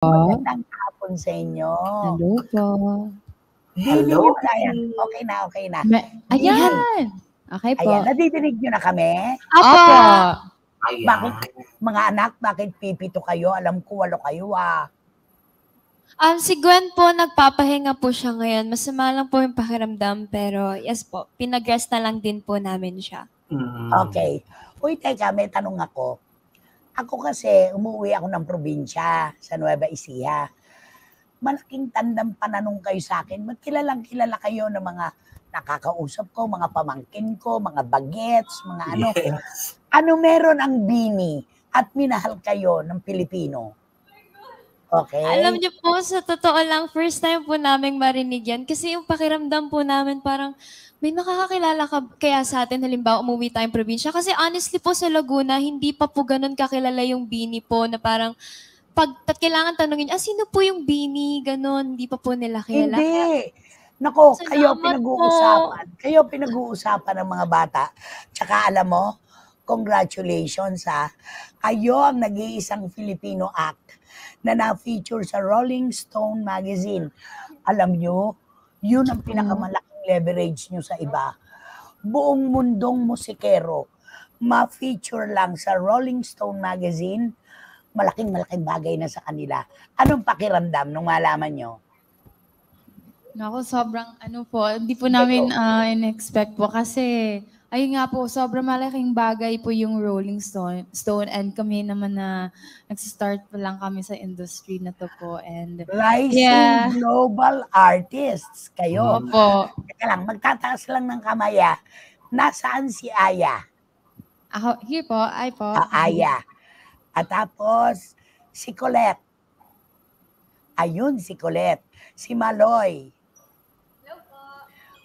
Magandang hapon sa inyo. Hello po. Hello. Okay na, okay na. Ayan! Okay po. Ayan, nadidinig nyo na kami? Opo. Bakit, mga anak, bakit pipito kayo? Alam ko, 8 kayo Si Gwen po, nagpapahinga po siya ngayon. Masama lang po yung pakiramdam, pero yes po, pinag-rest na lang din po namin siya. Okay. Uy, teka, may tanong ako. Ako kasi, umuwi ako ng probinsya sa Nueva Ecija. Malaking tandang pananong kayo sa akin. Ba't kilalang kilala kayo ng mga nakakausap ko, mga pamangkin ko, mga bagets, mga ano. Yes. Ano meron ang bini at minahal kayo ng Pilipino? Okay? Alam niyo po, sa totoo lang, first time po namin marinig yan. Kasi yung pakiramdam po namin parang may nakakakilala kaya sa atin, halimbawa umuwi tayong probinsya. Kasi honestly po sa Laguna, hindi pa po ganun kakilala yung bini po na parang pag kailangan tanungin, sino po yung bini? Ganun, hindi pa po nila kilala. Hindi. Nako, kayo Salamat pinag-uusapan. Kayo pinag-uusapan ng mga bata. Tsaka alam mo, congratulations Kayo ang nag-iisang Filipino act na na-feature sa Rolling Stone magazine. Alam nyo, yun ang pinakamalaking leverage nyo sa iba. Buong mundong musikero, ma-feature lang sa Rolling Stone magazine, malaking bagay na sa kanila. Anong pakiramdam nung malaman nyo? Naku, sobrang hindi po namin in-expect po kasi ayun nga po, sobrang malaking bagay po yung Rolling Stone and kami naman na nag-start pa lang kami sa industry na to po. And Rising global artists kayo. Opo. Teka lang, magtataas lang ng kamay. Nasaan si Aya? Ako, here po, ay po. Aya. At tapos, si Colette. Ayun, si Colette. Si Maloy.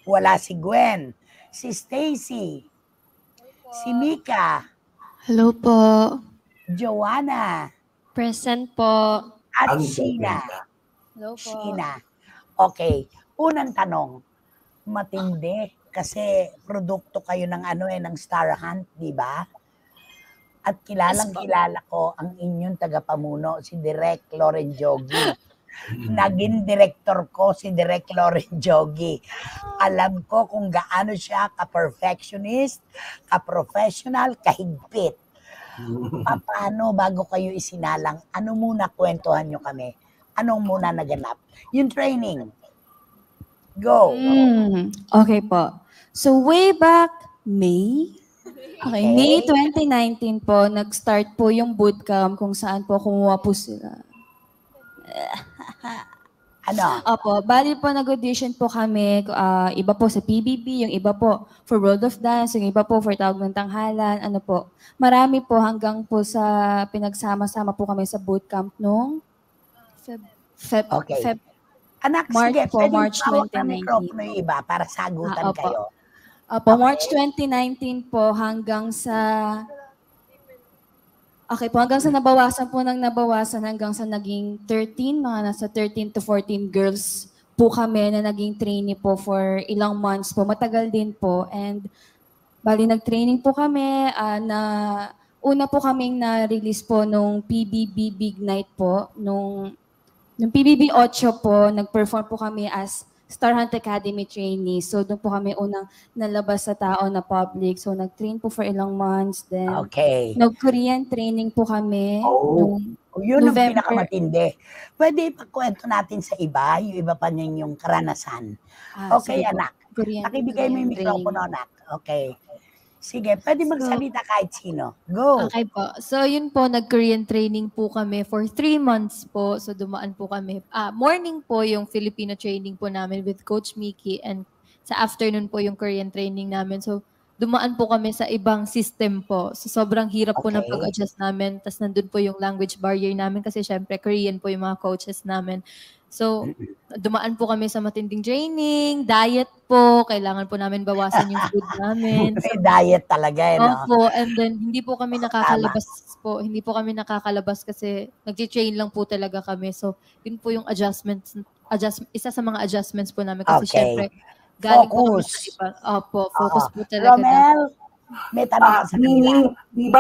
Wala si Gwen. Si Stacy. Si Mika. Hello po. Joanna. Present po. At Ang Sheena. Hello po. Sheena. Okay. Unang tanong. Matindi. Kasi produkto kayo ng ng Star Hunt, di ba? At kilala ko ang inyong tagapamuno, si Direk Loren Jogi. Naging director ko si Direk Loren Jogi. Alam ko kung gaano siya ka-perfectionist, ka-professional, kahigpit. Paano bago kayo isinalang? Ano muna kwentuhan nyo kami? Anong muna naganap? Yung training. Go. Okay po. So way back May 2019 po, nag-start po yung bootcamp kung saan po kumuha po sila. Opo, bali po nag-audition po kami, iba po sa PBB, yung iba po for World of Dance, yung iba po for Tawag ng Tanghalan, marami po hanggang po sa pinagsama-sama po kami sa bootcamp nung Anak, March sige, po, pwede March tawag 2019. ng mikropono yung iba para sagutan Opo. kayo. Opo, March 2019 po hanggang sa nabawasan hanggang sa naging 13, mga nasa 13 to 14 girls po kami na naging trainee po for ilang months po. Matagal din po. And bali nag-training po kami una po kaming na-release po nung PBB Big Night po. Nung PBB 8 po, nag-perform po kami as Star Hunt Academy trainee. So doon po kami unang nalabas sa tao na public. So nag-train po for ilang months. Then nag-Korean training po kami. Yun ang pinakamatindi. Pwede ipagkwento natin sa iba, yung iba pa ninyong karanasan. Okay, anak. Nakibigay mo yung mikropono, anak. Okay. Sige, pwede magsalita kahit sino. Go! Okay po. So, yun po, nag-Korean training po kami for 3 months po. So, dumaan po kami. Morning po yung Filipino training po namin with Coach Mickey and sa afternoon po yung Korean training namin. So, dumaan po kami sa ibang system po. So, sobrang hirap po na pag-adjust namin. Tapos, nandun po yung language barrier namin kasi syempre, Korean po yung mga coaches namin. So, dumaan po kami sa matinding training, diet po, kailangan po namin bawasan yung food namin. May diet talaga, no? Opo, and then hindi po kami nakakalabas kasi nag-train lang po talaga kami. So, yun po yung isa sa mga adjustments po namin kasi syempre, galing po kami sa iba. Opo, focus po talaga. Romel, may tanong sa kanila. Di ba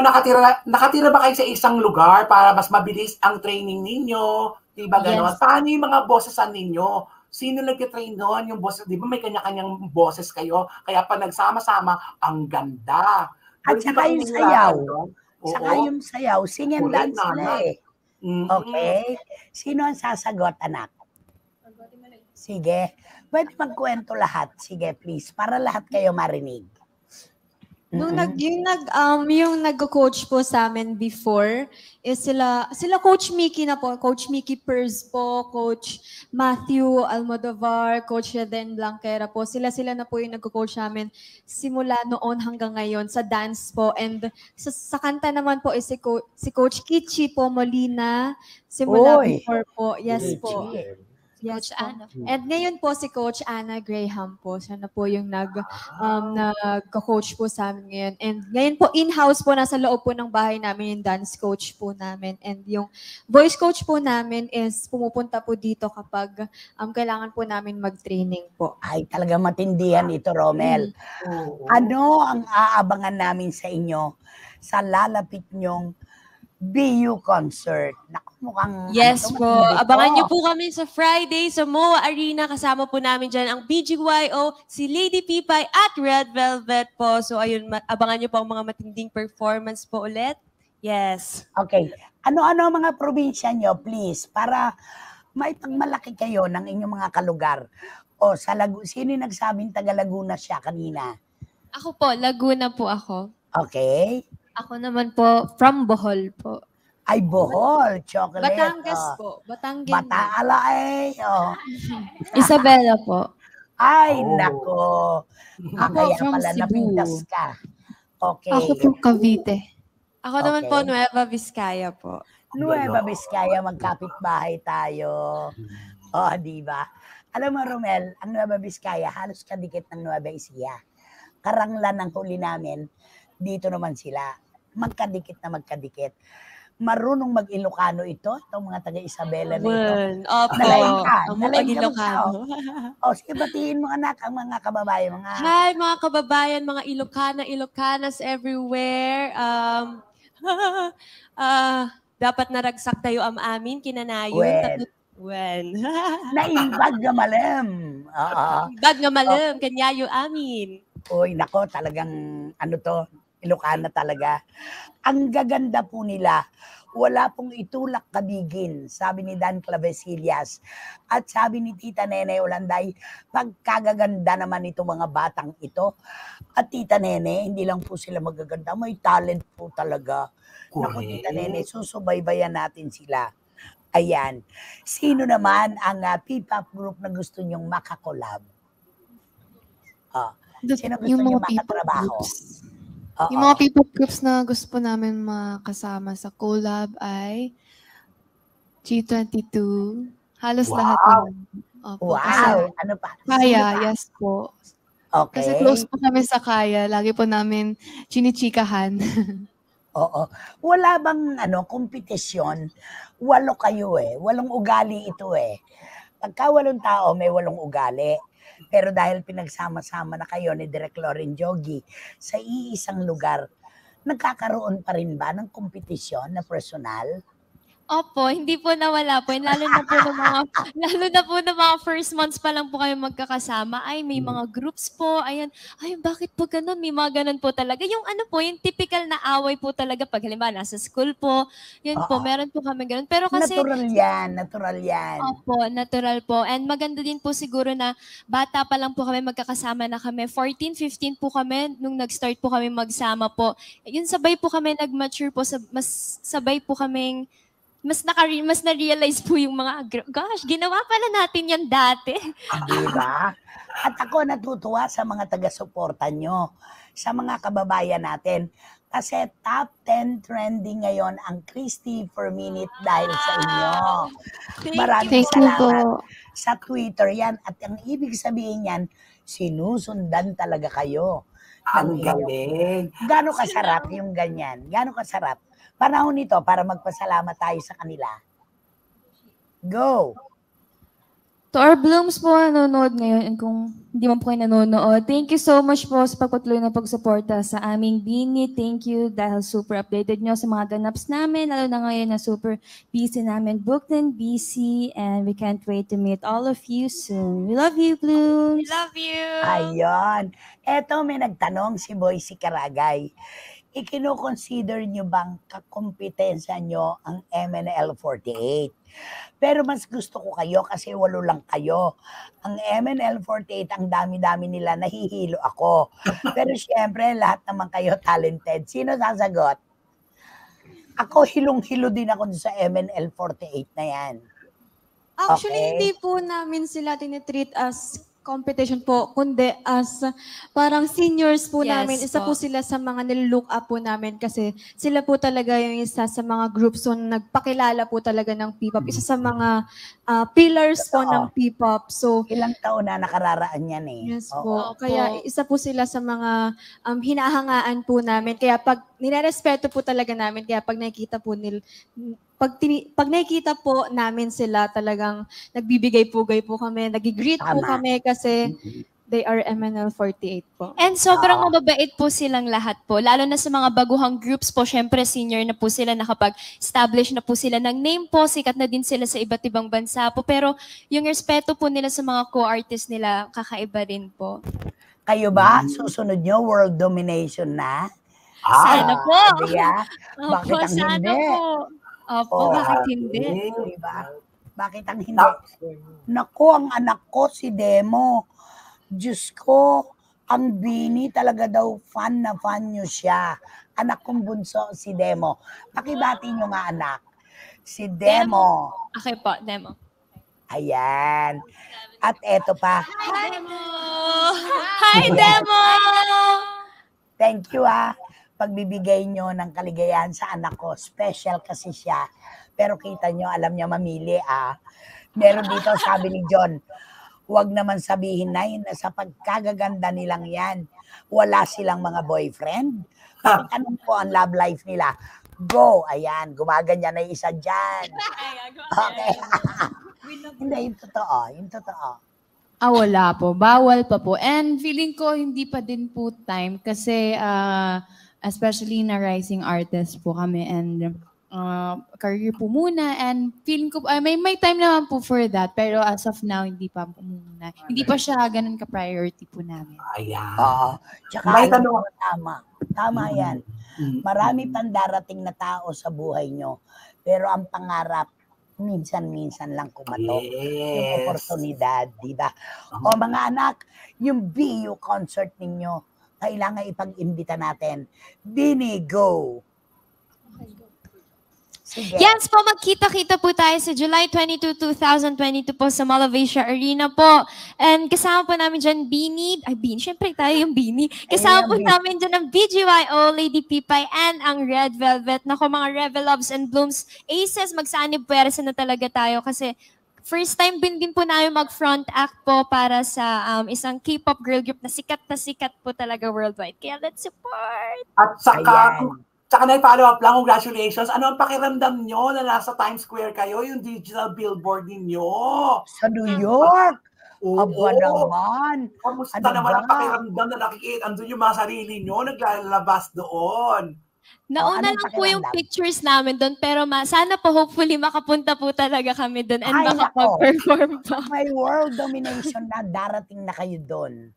nakatira ba kayo sa isang lugar para mas mabilis ang training ninyo? Diba gano'n? Yes. Paano yung mga bossesan ninyo? Sino nag-train doon? Yung bosses, di ba may kanya-kanyang bosses kayo? Kaya pa nagsama-sama, ang ganda. At Doon, di saka ba kayo yung nahihirapan sayaw. doon? Saka Oo. yung sayaw, sing and Correct, dance sila Nana. eh. Okay? Sino ang sasagot, anak? Sige. Pwede magkwento lahat. Sige, please. Para lahat kayo marinig. Yung nag-coach po sa amin before is sila Coach Mickey na po, Coach Mickey Pers po, Coach Matthew Almodovar, Coach Eden Blanquera po. Sila na po yung nag-coach namin simula noon hanggang ngayon sa dance po. And sa kanta naman po is si Coach Kichi po Molina simula Uy! before po. Yes po. Kichi. Yes Coach po. Anna. And ngayon po si Coach Anna Graham po. Siya na po yung nag-coach po sa amin ngayon. And ngayon po in-house po, nasa loob po ng bahay namin yung dance coach po namin. And yung voice coach po namin is pumupunta po dito kapag kailangan po namin mag-training po. Ay, talagang matindihan ito, Romel. Oo. Ano ang aabangan namin sa inyo sa lalapit nyong BU concert? Naku, mukhang... Yes ano to, po. matindi Abangan to. niyo po kami sa Friday sa MOA Arena. Kasama po namin dyan ang BGYO, si Lady Pipay at Red Velvet po. So ayun, abangan niyo po ang mga matinding performance po ulit. Yes. Okay. Ano-ano ang mga probinsya nyo, please, para maipagmalaki kayo ng inyong mga kalugar? O sa sino yung nagsabing taga Laguna siya kanina? Ako po, Laguna po ako. Okay. Ako naman po, from Bohol po. Ay, Bohol, chocolate. Batangas oh. po. Batangas. Bataala eh. Oh. Isabela po. Ay, Oh. nako. Ako Kaya from pala Cebu. napintas ka. Okay. Ako po, Cavite. Ako naman Okay. po, Nueva Vizcaya po. Nueva Vizcaya, magkapit-bahay tayo. Oh, di ba? Alam mo, Romel, ang Nueva Vizcaya, halos kadikit ng Nueva Ecija. Karanglan ang huli namin, dito naman sila. Magkadikit na magkadikit. Marunong mag-Ilocano ito, itong mga taga-Isabela na ito. Well, opo. Nalain ka. Ang Nalain mga ka Ilocano. O, sige, batiin mo anak, ang mga kababayan, mga... Hi mga kababayan, mga Ilocana, Ilocanas everywhere. Dapat naragsak tayo am amin, kinanayon. Well. Well. Naimbag na malam. Oo. Bag nga malam, kanyayo amin. Uy, nako, talagang ano to, Ilocana talaga. Ang gaganda po nila, wala pong itulak kabigin, sabi ni Dan Clavesillas. At sabi ni Tita Nene Olanday, pagkagaganda naman itong mga batang ito. At Tita Nene, hindi lang po sila magaganda, may talent po talaga. Naku, Tita Nene, susubaybayan natin sila. Ayan. Sino naman ang P-pop group na gusto nyong makakolab? Sino gusto Yung nyo mga people makatrabaho? groups. Oo. Yung mga people groups na gusto po namin makasama sa collab ay G22. Halos Wow. lahat naman. Opo, kasi Wow! Ano pa? Sino Kaya, pa? yes po. Okay. Kasi close po kami sa Kaya. Lagi po namin chinichikahan. Oo. Wala bang kompetisyon? 8 kayo eh. 8 ugali ito eh. Pagka 8 tao, may 8 ugali. Pero dahil pinagsama-sama na kayo ni Direk Loren Jogi sa iisang lugar, nagkakaroon pa rin ba ng kompetisyon na personal? Opo, hindi po nawala po. Lalo na po ng mga first months pa lang po kayo magkakasama. Ay, may mga groups po. Ayan. Ay, bakit po ganun? May mga ganun po talaga. Yung yung typical na away po talaga pag halimbawa nasa school po. Yun po, meron po kami ganun. Pero kasi Natural yan. Opo, natural po. And maganda din po siguro na bata pa lang po kami, magkakasama na kami. 14, 15 po kami nung nag-start po kami magsama po. Yun sabay po kami nag-mature po, mas sabay po kaming mas na-realize po yung mga, gosh, ginawa pala natin yan dati. Diba? At ako natutuwa sa mga taga-suporta nyo, sa mga kababayan natin. Kasi top 10 trending ngayon ang Christy per minute dahil sa inyo. Maraming Thank you po. salamat. Sa Twitter yan. At ang ibig sabihin yan, sinusundan talaga kayo. Ang galing. Gano'ng kasarap yung ganyan? Gano'ng kasarap? Panahon nito para magpasalamat tayo sa kanila. Go! To our Blooms po nanonood ngayon and kung hindi man po kayo nanonood, thank you so much po sa pagpatuloy na pagsuporta sa aming Bini. Thank you dahil super updated nyo sa mga ganaps namin, lalo na ngayon na super busy namin, booked and busy, and we can't wait to meet all of you soon. We love you, Blooms! Love you! Ayon. Eto, may nagtanong si Boycie Karagay. Ikinukonsider nyo bang kakompetensya nyo ang MNL48? Pero mas gusto ko kayo kasi 8 lang kayo. Ang MNL48, ang dami-dami nila, nahihilo ako. Pero syempre, lahat naman kayo talented. Sino sasagot? Ako, hilong-hilo din ako sa MNL48 na yan. Actually, Okay. hindi po namin sila tinitreat as competition po, kundi as parang seniors po Yes namin. Isa po. po sila sa mga nilook up po namin kasi sila po talaga yung isa sa mga groups so nagpakilala po talaga ng P-pop. Isa sa mga pillars po Totoo. ng P-pop. So, Ilang taon na nakararaan yan eh. yes Oo. po. Kaya isa po sila sa mga hinahangaan po namin. Kaya pag nirerespeto po talaga namin, kaya pag nakikita po pag nakikita po namin sila, talagang nagbibigay-pugay po kami, nagigreet po Tama. kami kasi they are MNL48 po. And sobrang mababait po silang lahat po. Lalo na sa mga baguhang groups po, syempre senior na po sila, nakapag-establish na po sila ng name po, sikat na din sila sa iba't ibang bansa po. Pero yung respeto po nila sa mga co-artists nila, kakaiba rin po. Kayo ba? Susunod nyo, world domination na? Sana po! Diba? Bakit Opo, ang sana hindi? po. Opo, Oh, bakit hindi? Diba? Bakit ang hindi? Naku, ang anak ko, si Demo. Diyos ko, ang Bini talaga daw fan na fan nyo siya. Anak kong bunso, si Demo. Pakibati nyo nga, anak. Si Demo. Okay po, demo. Ayan. At eto pa. Hi, Demo! Hi, Demo! Thank you pagbibigay nyo ng kaligayahan sa anak ko. Special kasi siya. Pero kita nyo, alam niya mamili Meron dito, sabi ni John, huwag naman sabihin na sa pagkagaganda nilang yan. Wala silang mga boyfriend. Tanong po ang love life nila. Go! Ayan, gumaganyan na isa dyan. Okay. Hindi, yung totoo. Yung totoo. Wala po. Bawal pa po. And feeling ko hindi pa din po time kasi especially na rising artist po kami and career po muna and feeling ko may time naman po for that pero as of now hindi pa po muna. Hindi pa siya ganun ka-priority po namin. Ayan. Oo. Tsaka May alam tanong. mo, tama yan. Marami pang darating na tao sa buhay nyo. Pero ang pangarap, minsan-minsan lang kumatok. Yung Yes. oportunidad, di ba? O mga anak, yung BU concert ninyo, kailangan ipag-imbita natin. Bini, go! Sige. Yes po, magkita-kita po tayo sa July 22, 2022 po sa Mall of Asia Arena po. And kasama po namin dyan Bini, syempre tayo yung Bini. Kasama po Bini. namin dyan ang BGYO, Lady Pipay, and ang Red Velvet. Naku, mga Reveloves and Blooms Aces, magsanib puwersa na talaga tayo kasi first time din po namin mag-front act po para sa isang K-pop girl group na sikat po talaga worldwide. Kaya let's support! At Ayan. Saka na follow up lang, congratulations. Ano ang pakiramdam nyo na nasa Times Square kayo, yung digital billboard ninyo? Sa New York. Oo. Aba naman. Kamusta Ano naman ba? ang pakiramdam na nakikita, andun yung mga sarili nyo, naglalabas doon? Nauna anong lang po yung pakiramdam? pictures namin doon, pero sana po hopefully makapunta po talaga kami doon and Ay, makapag-perform po. May world domination na darating na kayo doon.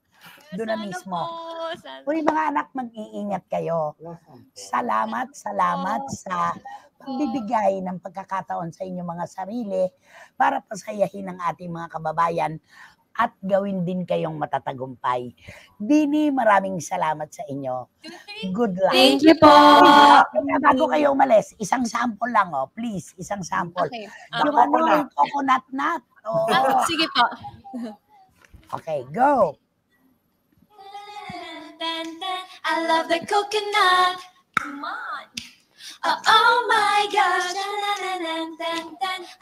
Doon na Sana mismo. po, sana. Uy, mga anak, mag-iingat kayo. Salamat sa pagbibigay ng pagkakataon sa inyong mga sarili para pasayahin ang ating mga kababayan at gawin din kayong matatagumpay. Bini, maraming salamat sa inyo. Good luck. Thank you po. Bago kayo umalis, isang sample lang, please, isang sample. Okay. Yung yung coconut nut. Oh. Sige po. Okay, go. I love the coconut. Come on. Oh my gosh.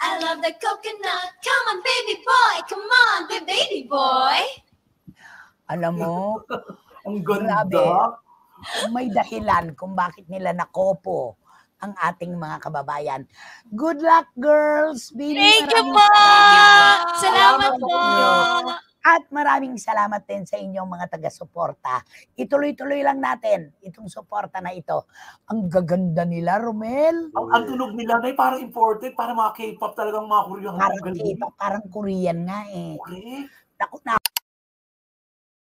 I love the coconut. Come on, baby boy. Come on, baby boy. Alam mo, Ang grabe. ganda. May dahilan kung bakit nila nakopo ang ating mga kababayan. Good luck, girls! Bini, Thank you maraming po. salamat. Salamat po. At maraming salamat din sa inyong mga taga-suporta. Ituloy-tuloy lang natin itong suporta na ito. Ang gaganda nila, Romel. Ang tunog nila na parang imported, parang mga K-pop talagang mga Korean. Parang K-pop, parang Korean nga eh. Okay. Naku,